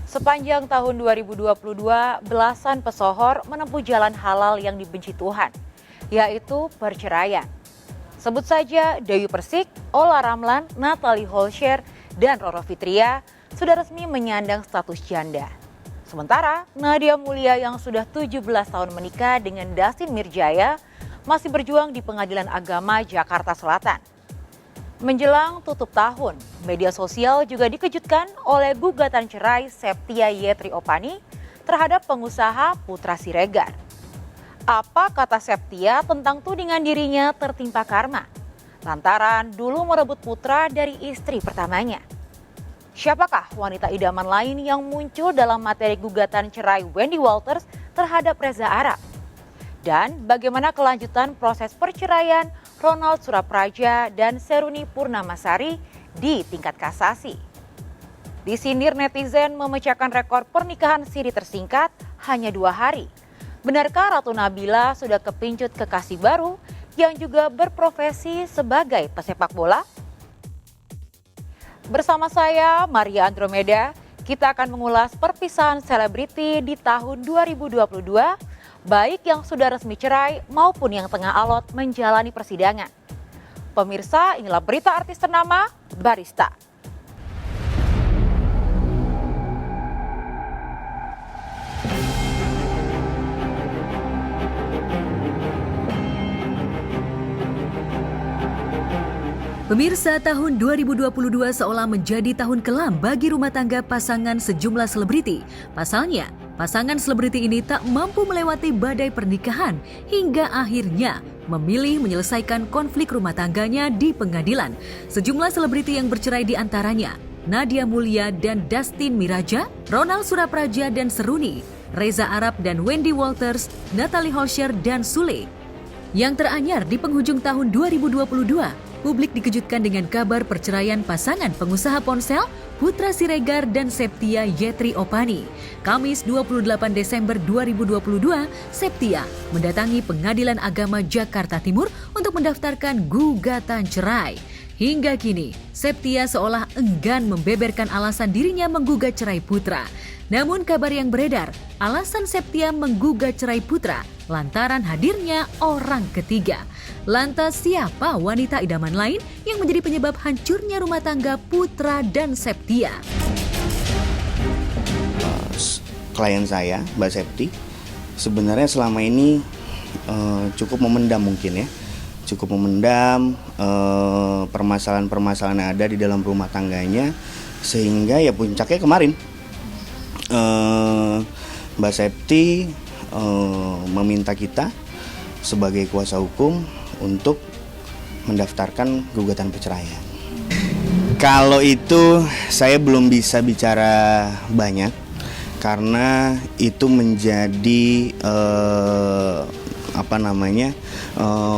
Sepanjang tahun 2022, belasan pesohor menempuh jalan halal yang dibenci Tuhan, yaitu perceraian. Sebut saja Dewi Persik, Ola Ramlan, Natalie Holscher, dan Roro Fitria sudah resmi menyandang status janda. Sementara Nadia Mulya yang sudah 17 tahun menikah dengan Dastin Mirjaya masih berjuang di Pengadilan Agama Jakarta Selatan. Menjelang tutup tahun, media sosial juga dikejutkan oleh gugatan cerai Septia Yetri Opani terhadap pengusaha Putra Siregar. Apa kata Septia tentang tudingan dirinya tertimpa karma lantaran dulu merebut putra dari istri pertamanya? Siapakah wanita idaman lain yang muncul dalam materi gugatan cerai Wendy Walters terhadap Reza Arab? Dan bagaimana kelanjutan proses perceraian Ronald Surapraja dan Seruni Purnamasari di tingkat kasasi? Disindir netizen memecahkan rekor pernikahan siri tersingkat hanya 2 hari. Benarkah Ratu Nabila sudah kepincut kekasih baru yang juga berprofesi sebagai pesepak bola? Bersama saya, Maria Andromeda, kita akan mengulas perpisahan selebriti di tahun 2022, baik yang sudah resmi cerai maupun yang tengah alot menjalani persidangan. Pemirsa, inilah berita artis ternama, Barista. Pemirsa, tahun 2022 seolah menjadi tahun kelam bagi rumah tangga pasangan sejumlah selebriti. Pasalnya, pasangan selebriti ini tak mampu melewati badai pernikahan hingga akhirnya memilih menyelesaikan konflik rumah tangganya di pengadilan. Sejumlah selebriti yang bercerai di antaranya Nadia Mulya dan Dastin Miraja, Ronald Surapraja dan Seruni, Reza Arab dan Wendy Walters, Natalie Holscher dan Sule. Yang teranyar di penghujung tahun 2022, publik dikejutkan dengan kabar perceraian pasangan pengusaha ponsel Putra Siregar dan Septia Yetri Opani. Kamis 28 Desember 2022, Septia mendatangi Pengadilan Agama Jakarta Timur untuk mendaftarkan gugatan cerai. Hingga kini, Septia seolah enggan membeberkan alasan dirinya menggugat cerai Putra. Namun kabar yang beredar, alasan Septia menggugat cerai Putra lantaran hadirnya orang ketiga. Lantas siapa wanita idaman lain yang menjadi penyebab hancurnya rumah tangga Putra dan Septia? Klien saya, Mbak Septi, sebenarnya selama ini cukup memendam mungkin ya. Cukup memendam permasalahan-permasalahan yang ada di dalam rumah tangganya, sehingga ya puncaknya kemarin Mbak Septi meminta kita sebagai kuasa hukum untuk mendaftarkan gugatan perceraian. Kalau itu saya belum bisa bicara banyak karena itu menjadi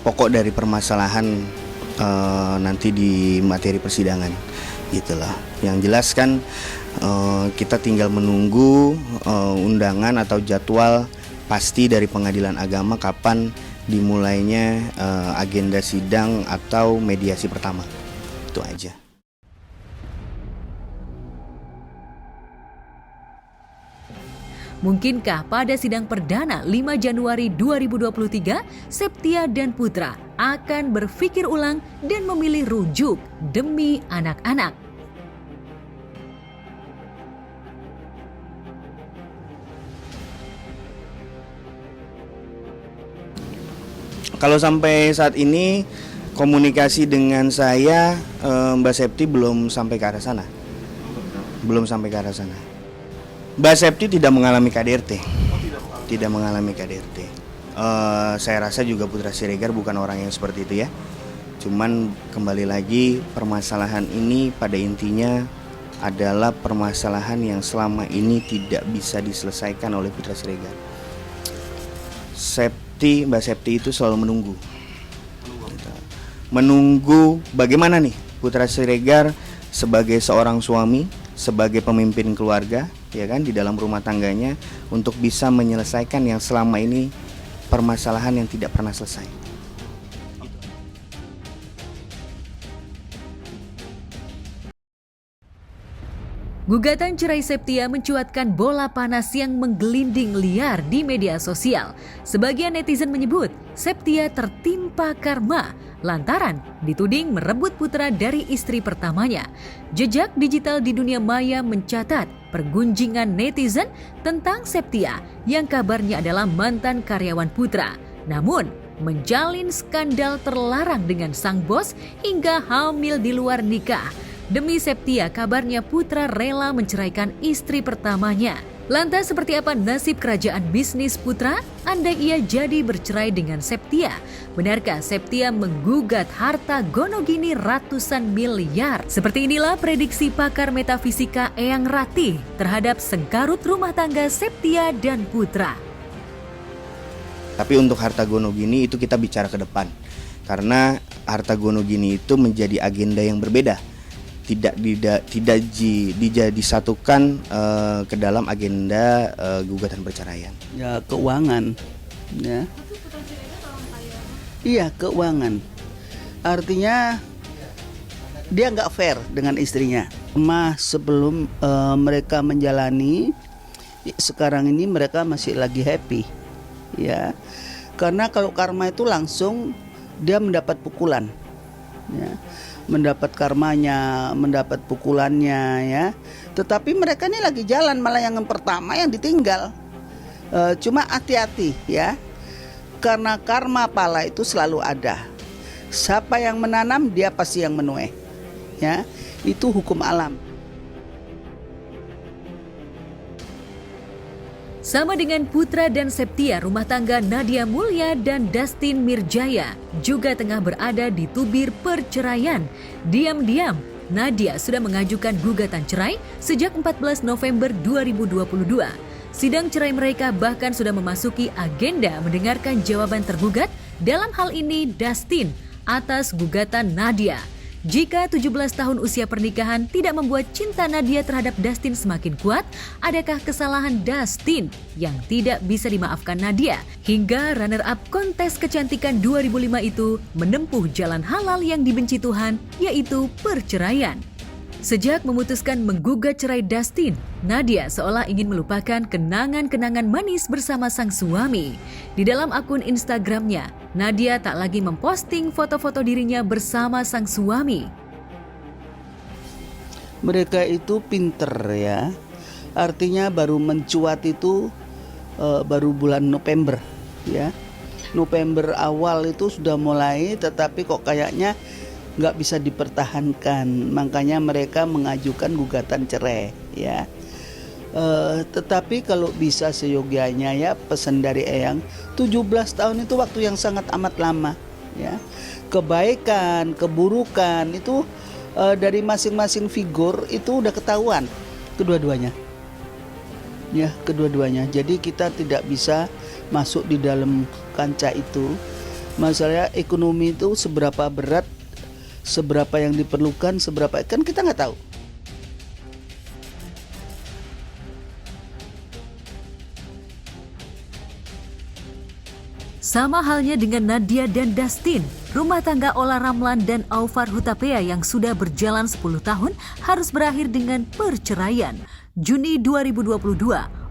pokok dari permasalahan nanti di materi persidangan gitulah. Yang jelas kan kita tinggal menunggu undangan atau jadwal pasti dari Pengadilan Agama kapan dimulainya agenda sidang atau mediasi pertama. Itu aja. Mungkinkah pada sidang perdana 5 Januari 2023, Septia dan Putra akan berpikir ulang dan memilih rujuk demi anak-anak? Kalau sampai saat ini komunikasi dengan saya Mbak Septi belum sampai ke arah sana. Belum sampai ke arah sana. Mbak Septi tidak mengalami KDRT. Tidak mengalami KDRT. Saya rasa juga Putra Siregar bukan orang yang seperti itu ya. Cuman kembali lagi permasalahan ini pada intinya adalah permasalahan yang selama ini tidak bisa diselesaikan oleh Putra Siregar. Mbak Septi itu selalu menunggu bagaimana nih Putra Siregar sebagai seorang suami, sebagai pemimpin keluarga, ya kan, di dalam rumah tangganya untuk bisa menyelesaikan yang selama ini permasalahan yang tidak pernah selesai. Gugatan cerai Septia mencuatkan bola panas yang menggelinding liar di media sosial. Sebagian netizen menyebut Septia tertimpa karma lantaran dituding merebut putra dari istri pertamanya. Jejak digital di dunia maya mencatat pergunjingan netizen tentang Septia yang kabarnya adalah mantan karyawan putra. Namun, menjalin skandal terlarang dengan sang bos hingga hamil di luar nikah. Demi Septia, kabarnya putra rela menceraikan istri pertamanya. Lantas seperti apa nasib kerajaan bisnis putra? Andai ia jadi bercerai dengan Septia. Benarkah Septia menggugat harta Gonogini ratusan miliar? Seperti inilah prediksi pakar metafisika Eyang Ratih terhadap sengkarut rumah tangga Septia dan putra. Tapi untuk harta Gonogini itu kita bicara ke depan. Karena harta Gonogini itu menjadi agenda yang berbeda. Tidak disatukan ke dalam agenda gugatan perceraian. Ya keuangan, ya. Iya keuangan. Artinya dia nggak fair dengan istrinya. Sebelum mereka menjalani, sekarang ini mereka masih lagi happy, ya. Karena kalau karma itu langsung dia mendapat pukulan, ya. Mendapat karmanya, mendapat pukulannya, ya. Tetapi mereka ini lagi jalan, malah yang pertama yang ditinggal. Cuma hati-hati, ya. Karena karma pala itu selalu ada. Siapa yang menanam dia pasti yang menuai, ya. Itu hukum alam. Sama dengan putra dan Septia, rumah tangga Nadia Mulya dan Dustin Mirjaya juga tengah berada di tubir perceraian. Diam-diam, Nadia sudah mengajukan gugatan cerai sejak 14 November 2022. Sidang cerai mereka bahkan sudah memasuki agenda mendengarkan jawaban tergugat, dalam hal ini Dustin, atas gugatan Nadia. Jika 17 tahun usia pernikahan tidak membuat cinta Nadia terhadap Dustin semakin kuat, adakah kesalahan Dustin yang tidak bisa dimaafkan Nadia? Hingga runner-up kontes kecantikan 2005 itu menempuh jalan halal yang dibenci Tuhan, yaitu perceraian. Sejak memutuskan menggugat cerai Dustin, Nadia seolah ingin melupakan kenangan-kenangan manis bersama sang suami. Di dalam akun Instagramnya, Nadia tak lagi memposting foto-foto dirinya bersama sang suami. Mereka itu pinter, ya. Artinya baru mencuat itu baru bulan November, ya. November awal itu sudah mulai, tetapi kok kayaknya nggak bisa dipertahankan, makanya mereka mengajukan gugatan cerai, ya. Tetapi kalau bisa seyogianya, ya, pesan dari Eyang, 17 tahun itu waktu yang sangat amat lama, ya. Kebaikan, keburukan itu dari masing-masing figur itu udah ketahuan kedua-duanya, ya, kedua-duanya. Jadi kita tidak bisa masuk di dalam kancah itu. Masalah ekonomi itu seberapa berat, seberapa yang diperlukan, seberapa kan kita nggak tahu. Sama halnya dengan Nadia dan Dustin, rumah tangga Ola Ramlan dan Aufar Hutapea yang sudah berjalan 10 tahun harus berakhir dengan perceraian. Juni 2022,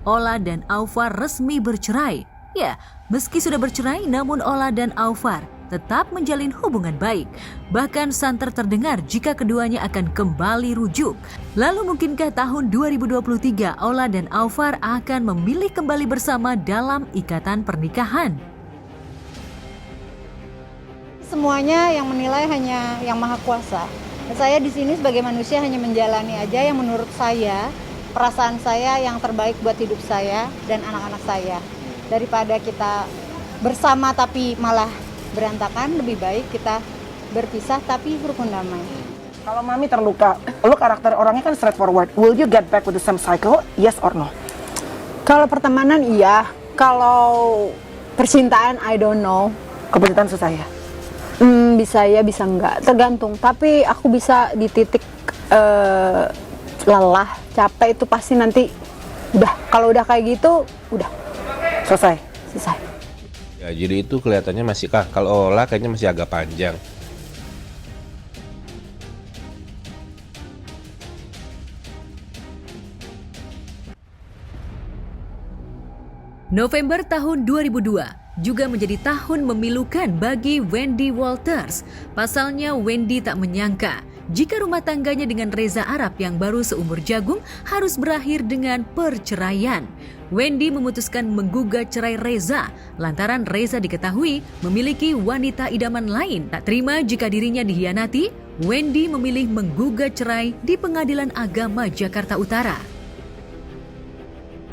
Ola dan Aufar resmi bercerai. Ya, meski sudah bercerai, namun Ola dan Aufar tetap menjalin hubungan baik. Bahkan santer terdengar jika keduanya akan kembali rujuk. Lalu mungkinkah tahun 2023 Ola dan Aufar akan memilih kembali bersama dalam ikatan pernikahan? Semuanya yang menilai hanya Yang Maha Kuasa. Saya di sini sebagai manusia hanya menjalani aja yang menurut saya, perasaan saya yang terbaik buat hidup saya dan anak-anak saya. Daripada kita bersama tapi malah berantakan, lebih baik kita berpisah tapi rukun damai. Kalau mami terluka, lo karakter orangnya kan straightforward. Will you get back with the same cycle? Yes or no? Kalau pertemanan iya, kalau percintaan I don't know. Kepercintaan susah ya? Bisa ya, bisa enggak, tergantung. Tapi aku bisa di titik lelah, capek itu pasti nanti udah. Kalau udah kayak gitu, udah Selesai. Ya, jadi itu kelihatannya masih kalau Ola kayaknya masih agak panjang. November tahun 2002 juga menjadi tahun memilukan bagi Wendy Walters. Pasalnya Wendy tak menyangka jika rumah tangganya dengan Reza Arab yang baru seumur jagung harus berakhir dengan perceraian. Wendy memutuskan menggugat cerai Reza lantaran Reza diketahui memiliki wanita idaman lain. Tak terima jika dirinya dihianati, Wendy memilih menggugat cerai di Pengadilan Agama Jakarta Utara.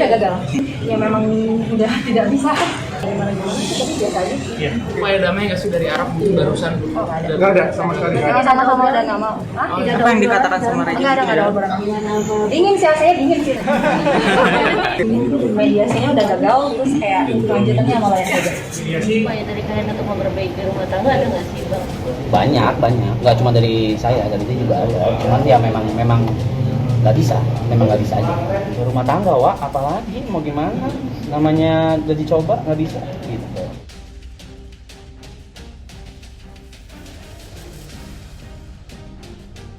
Gagal, ya memang udah tidak bisa. Upaya damai nggak sih dari Arab barusan? Nggak ada sama sekali. Sama-sama udah nggak mau. Apa yang dikatakan sama Reza? Nggak ada obrolan. Dingin sih, saya dingin sih. Mediasinya udah gagal, terus kayak lanjutannya malah yang saja. Upaya dari kalian untuk memperbaiki rumah tangga ada nggak sih, Bang? Banyak, nggak cuma dari saya, dari dia juga ada. Cuman ya memang nggak bisa, memang nggak bisa aja. Rumah tangga, Wak, apalagi mau gimana? Namanya udah dicoba nggak bisa, gitu.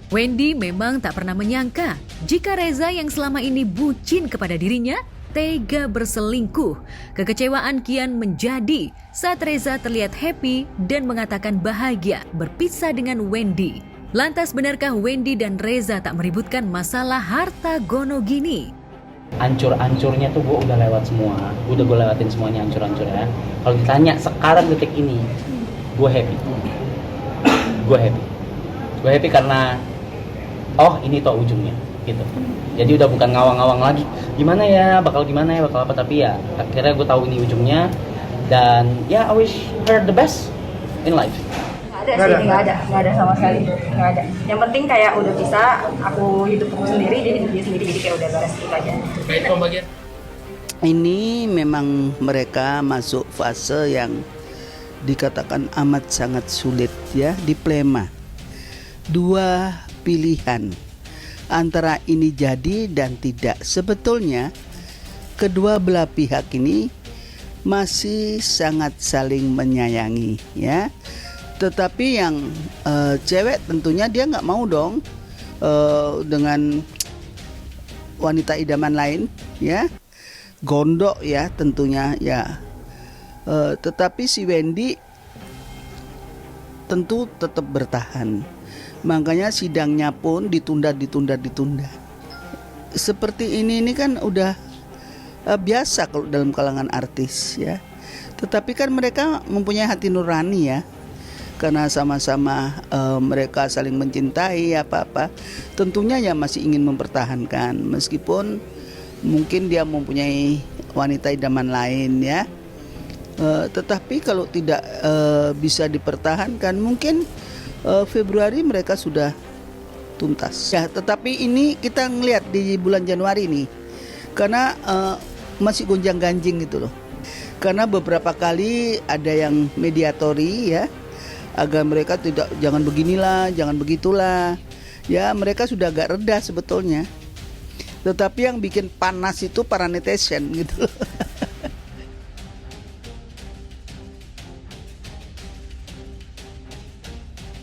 Wendy memang tak pernah menyangka jika Reza yang selama ini bucin kepada dirinya tega berselingkuh. Kekecewaan kian menjadi saat Reza terlihat happy dan mengatakan bahagia berpisah dengan Wendy. Lantas benarkah Wendy dan Reza tak meributkan masalah harta gono gini? Ancur-ancurnya tuh gue udah lewat semua, gue lewatin semuanya ancur-ancurnya. Kalau ditanya sekarang detik ini, gue happy. Gue happy karena ini toh ujungnya, gitu. Jadi udah bukan ngawang-ngawang lagi. Gimana ya, bakal apa, tapi ya akhirnya gue tahu ini ujungnya. Dan ya I wish her the best in life. Nggak ada sama sekali, nggak ada. Yang penting kayak udah bisa, aku hidup aku sendiri, dia hidup dia sendiri, jadi kayak udah beres gitu aja. Baik, pembagian. Ini memang mereka masuk fase yang dikatakan amat sangat sulit ya, dilema. Dua pilihan antara ini jadi dan tidak. Sebetulnya kedua belah pihak ini masih sangat saling menyayangi ya. Tetapi yang cewek tentunya dia nggak mau dong dengan wanita idaman lain ya, gondok ya tentunya ya. Tetapi si Wendy tentu tetap bertahan. Makanya sidangnya pun ditunda. Seperti ini kan udah biasa kalau dalam kalangan artis ya. Tetapi kan mereka mempunyai hati nurani ya. Karena sama-sama mereka saling mencintai apa-apa, tentunya ya masih ingin mempertahankan meskipun mungkin dia mempunyai wanita idaman lain ya. Tetapi kalau tidak bisa dipertahankan mungkin Februari mereka sudah tuntas. Ya, tetapi ini kita ngelihat di bulan Januari nih, karena masih gonjang-ganjing gitu loh. Karena beberapa kali ada yang mediatori ya, agar mereka jangan beginilah, jangan begitulah. Ya mereka sudah agak reda sebetulnya. Tetapi yang bikin panas itu para netizen gitu.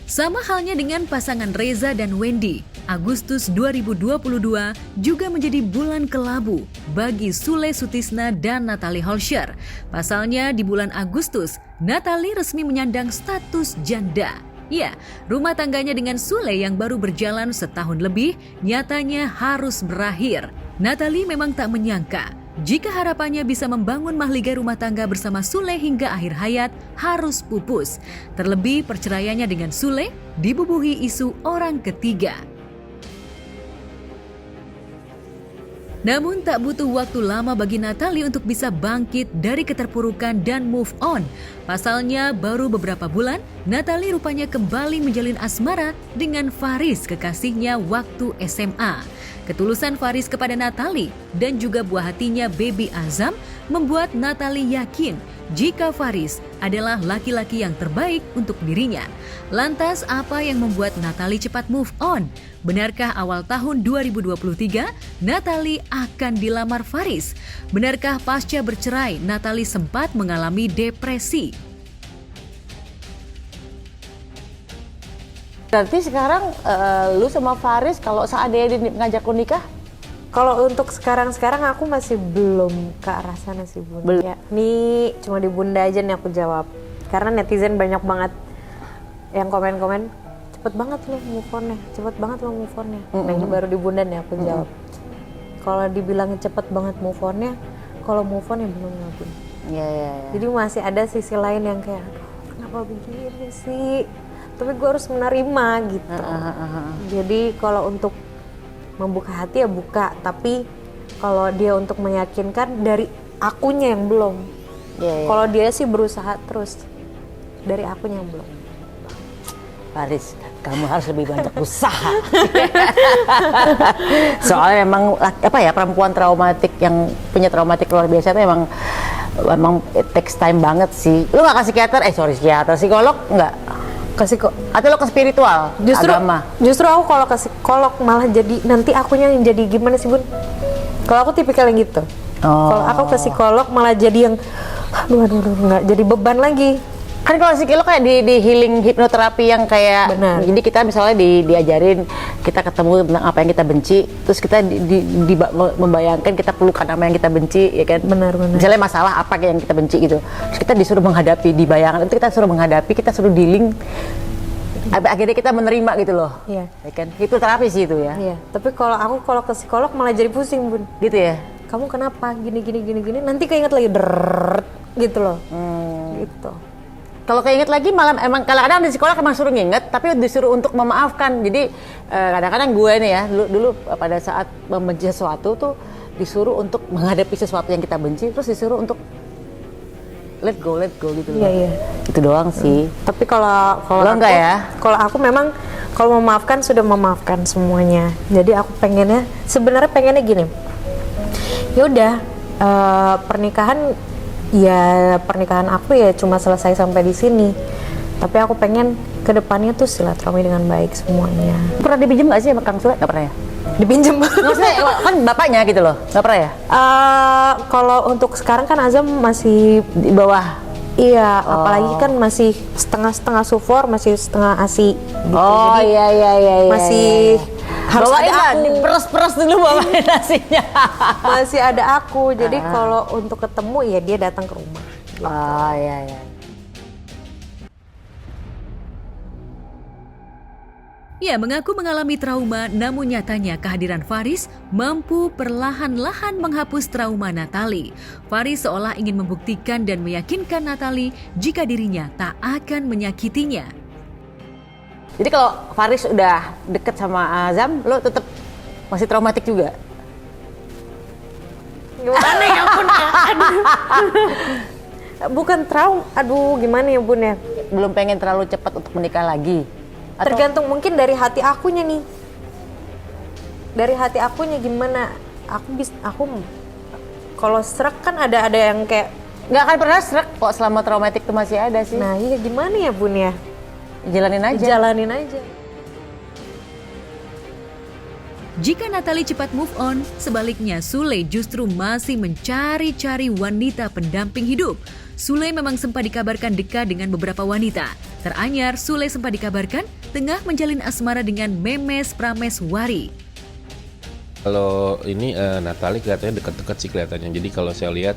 Sama halnya dengan pasangan Reza dan Wendy, Agustus 2022 juga menjadi bulan kelabu bagi Sule Sutisna dan Natalie Holscher. Pasalnya di bulan Agustus, Natalie resmi menyandang status janda. Ya, rumah tangganya dengan Sule yang baru berjalan setahun lebih nyatanya harus berakhir. Natalie memang tak menyangka jika harapannya bisa membangun mahligai rumah tangga bersama Sule hingga akhir hayat harus pupus. Terlebih perceraiannya dengan Sule dibubuhi isu orang ketiga. Namun tak butuh waktu lama bagi Natalie untuk bisa bangkit dari keterpurukan dan move on. Pasalnya baru beberapa bulan, Natalie rupanya kembali menjalin asmara dengan Faris, kekasihnya waktu SMA. Ketulusan Faris kepada Natalie dan juga buah hatinya Baby Azam membuat Natalie yakin jika Faris adalah laki-laki yang terbaik untuk dirinya. Lantas apa yang membuat Natalie cepat move on? Benarkah awal tahun 2023 Natalie akan dilamar Faris? Benarkah pasca bercerai Natalie sempat mengalami depresi? Berarti sekarang lu sama Faris kalau seandainya ngajak lu nikah, Kalau untuk sekarang aku masih belum ke arah sana sih Bun. Belum. Ya, nih cuma di Bunda aja nih aku jawab. Karena netizen banyak banget yang komen-komen, cepet banget lo move on-nya, cepet banget lo move on-nya. Nah ini baru di Bunda nih aku jawab. Kalau dibilang cepet banget move on-nya, kalau move on ya belum lah Bun. Iya. Jadi masih ada sisi lain yang kayak, aduh kenapa begini sih? Tapi gue harus menerima gitu. Jadi kalau untuk membuka hati ya buka, tapi kalau dia untuk meyakinkan dari akunya yang belum. Kalau dia sih berusaha terus, dari akunya yang belum. Faris, kamu harus lebih banyak usaha. Soalnya memang perempuan traumatik yang punya traumatik luar biasa itu emang it takes time banget sih. Lu nggak ke psikiater? Psikolog nggak? Atau lo ke spiritual? Agama? Justru aku kalau ke psikolog malah jadi nanti akunya yang jadi gimana sih Bun? Kalau aku tipikal yang gitu. Kalau aku ke psikolog malah jadi yang aduh nggak jadi beban lagi. Kan kalau psikolog kayak di healing hipnoterapi yang kayak jadi kita misalnya diajarin, kita ketemu tentang apa yang kita benci, terus kita membayangkan kita pelukan apa yang kita benci, ya kan? Benar. Misalnya masalah apa yang kita benci gitu, terus kita disuruh menghadapi, di bayangan itu kita suruh menghadapi, kita suruh dealing, akhirnya kita menerima gitu loh. Iya. Ya kan? Hipnoterapi sih itu ya. Iya. Tapi kalau ke psikolog malah jadi pusing Bun. Gitu ya. Kamu kenapa gini, nanti keinget lagi gitu loh. Gitu. Kalau keinget lagi malah emang kadang-kadang di sekolah emang suruh nginget, tapi disuruh untuk memaafkan. Jadi kadang-kadang gue nih ya dulu pada saat membenci sesuatu tuh disuruh untuk menghadapi sesuatu yang kita benci, terus disuruh untuk let go gitu loh. Iya. Itu doang sih. Tapi kalau enggak ya? Kalau aku memang kalau memaafkan sudah memaafkan semuanya. Jadi aku sebenarnya pengennya gini. Ya udah pernikahan aku ya cuma selesai sampai di sini. Tapi aku pengen kedepannya tuh silaturahmi dengan baik semuanya. Pernah dipinjam nggak sih sama Kang Sule? Nggak pernah ya? Dipinjam? Maksudnya kan bapaknya gitu loh, nggak pernah ya? Kalau untuk sekarang kan Azam masih di bawah. Iya, apalagi kan masih setengah sufor, masih setengah ASI. Gitu. Jadi, iya. Masih harus bawain ada aku. Diperes-peres dulu bawain nasinya. Masih ada aku, jadi kalau untuk ketemu ya dia datang ke rumah. Gitu. Iya. Ia mengaku mengalami trauma, namun nyatanya kehadiran Faris mampu perlahan-lahan menghapus trauma Natali. Faris seolah ingin membuktikan dan meyakinkan Natali jika dirinya tak akan menyakitinya. Jadi kalau Faris udah deket sama Azam, lo tetap masih traumatik juga? Gimana ya Bun ya? Bukan gimana ya Bun ya? Belum pengen terlalu cepat untuk menikah lagi? Atau? Tergantung mungkin dari hati akunya nih. Dari hati akunya gimana? Aku kalau serak kan ada yang kayak nggak akan pernah serak kok selama traumatik itu masih ada sih. Nah iya gimana ya Bun ya? Jalanin aja. Jika Natali cepat move on, sebaliknya Sule justru masih mencari-cari wanita pendamping hidup. Sule memang sempat dikabarkan dekat dengan beberapa wanita. Teranyar, Sule sempat dikabarkan tengah menjalin asmara dengan Memes Prameswari. Kalau ini Natali kelihatannya dekat-dekat sih kelihatannya. Jadi kalau saya lihat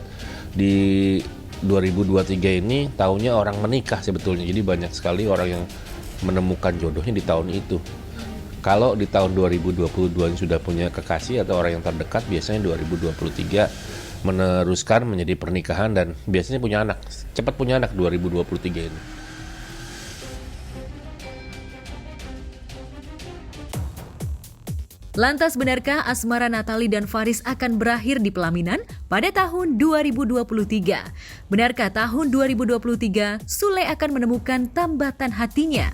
di 2023 ini tahunnya orang menikah sebetulnya. Jadi banyak sekali orang yang menemukan jodohnya di tahun itu. Kalau di tahun 2022 ini sudah punya kekasih atau orang yang terdekat, biasanya 2023 meneruskan menjadi pernikahan dan biasanya punya anak. Cepat punya anak 2023 ini. Lantas benarkah asmara Natali dan Faris akan berakhir di pelaminan pada tahun 2023? Benarkah tahun 2023 Sule akan menemukan tambatan hatinya?